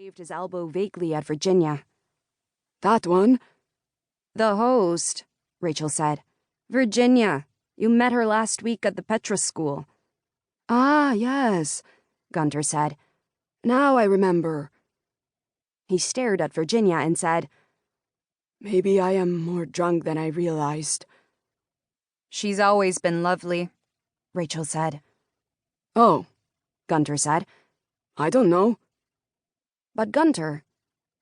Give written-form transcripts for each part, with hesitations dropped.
waved his elbow vaguely at Virginia. That one? The host, Rachel said. Virginia. You met her last week at the Petra School. Ah, yes, Gunter said. Now I remember. He stared at Virginia and said, Maybe I am more drunk than I realized. She's always been lovely, Rachel said. Oh, Gunter said. I don't know. But Gunter,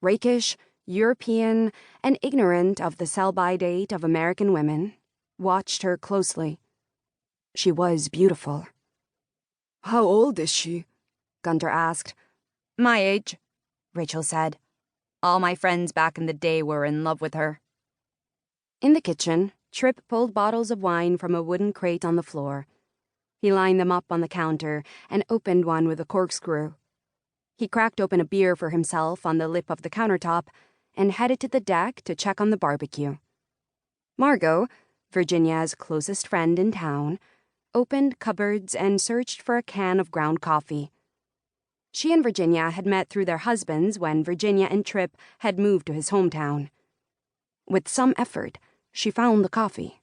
rakish, European, and ignorant of the sell-by date of American women, watched her closely. She was beautiful. How old is she? Gunter asked. My age, Rachel said. All my friends back in the day were in love with her. In the kitchen, Tripp pulled bottles of wine from a wooden crate on the floor. He lined them up on the counter and opened one with a corkscrew. He cracked open a beer for himself on the lip of the countertop and headed to the deck to check on the barbecue. Margot, Virginia's closest friend in town, opened cupboards and searched for a can of ground coffee. She and Virginia had met through their husbands when Virginia and Tripp had moved to his hometown. With some effort, she found the coffee.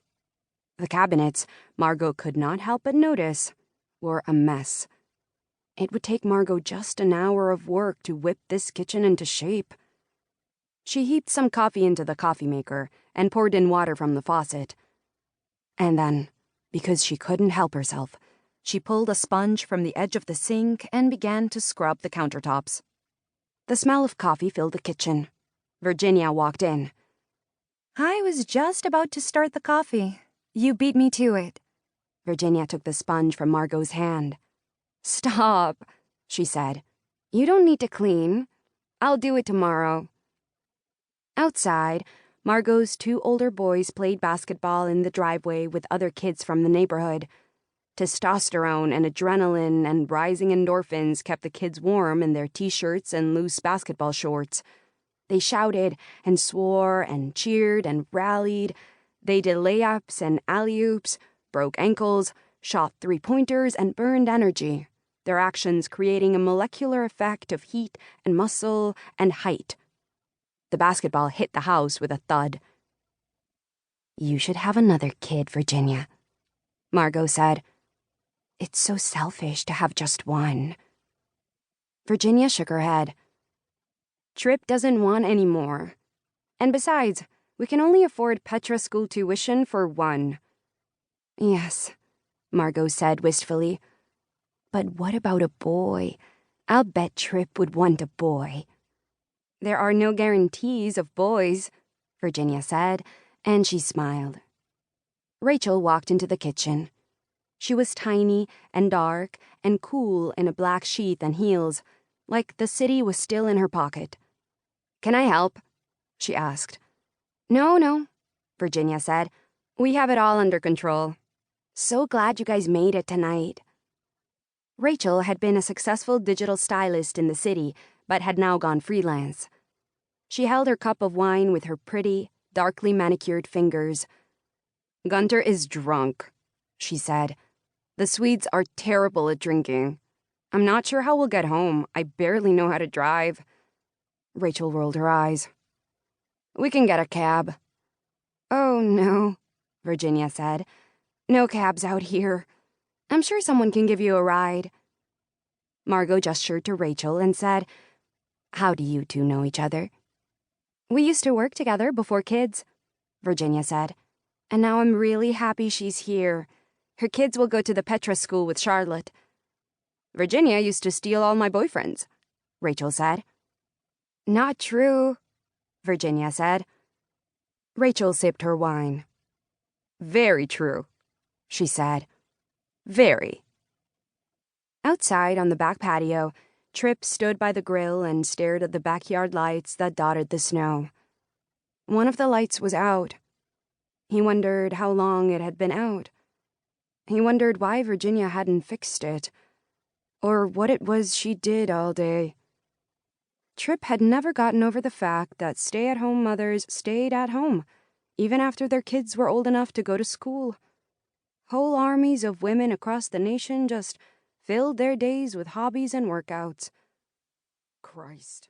The cabinets, Margot could not help but notice, were a mess. It would take Margot just an hour of work to whip this kitchen into shape. She heaped some coffee into the coffee maker and poured in water from the faucet. And then, because she couldn't help herself, she pulled a sponge from the edge of the sink and began to scrub the countertops. The smell of coffee filled the kitchen. Virginia walked in. I was just about to start the coffee. You beat me to it. Virginia took the sponge from Margot's hand. Stop, she said. You don't need to clean. I'll do it tomorrow. Outside, Margot's two older boys played basketball in the driveway with other kids from the neighborhood. Testosterone and adrenaline and rising endorphins kept the kids warm in their t-shirts and loose basketball shorts. They shouted and swore and cheered and rallied. They did layups and alley-oops, broke ankles, shot three-pointers, and burned energy, their actions creating a molecular effect of heat and muscle and height. The basketball hit the house with a thud. You should have another kid, Virginia, Margot said. It's so selfish to have just one. Virginia shook her head. Tripp doesn't want any more. And besides, we can only afford Petra School tuition for one. Yes, Margot said wistfully. But what about a boy? I'll bet Tripp would want a boy. There are no guarantees of boys, Virginia said, and she smiled. Rachel walked into the kitchen. She was tiny and dark and cool in a black sheath and heels, like the city was still in her pocket. Can I help? She asked. No, Virginia said. We have it all under control. So glad you guys made it tonight. Rachel had been a successful digital stylist in the city, but had now gone freelance. She held her cup of wine with her pretty, darkly manicured fingers. Gunter is drunk, she said. The Swedes are terrible at drinking. I'm not sure how we'll get home. I barely know how to drive. Rachel rolled her eyes. We can get a cab. Oh, no, Virginia said. No cabs out here. I'm sure someone can give you a ride. Margot gestured to Rachel and said, How do you two know each other? We used to work together before kids, Virginia said. And now I'm really happy she's here. Her kids will go to the Petra School with Charlotte. Virginia used to steal all my boyfriends, Rachel said. Not true, Virginia said. Rachel sipped her wine. Very true, she said. Very. Outside on the back patio, Tripp stood by the grill and stared at the backyard lights that dotted the snow. One of the lights was out. He wondered how long it had been out. He wondered why Virginia hadn't fixed it, or what it was she did all day. Tripp had never gotten over the fact that stay-at-home mothers stayed at home, even after their kids were old enough to go to school. Whole armies of women across the nation just filled their days with hobbies and workouts. Christ.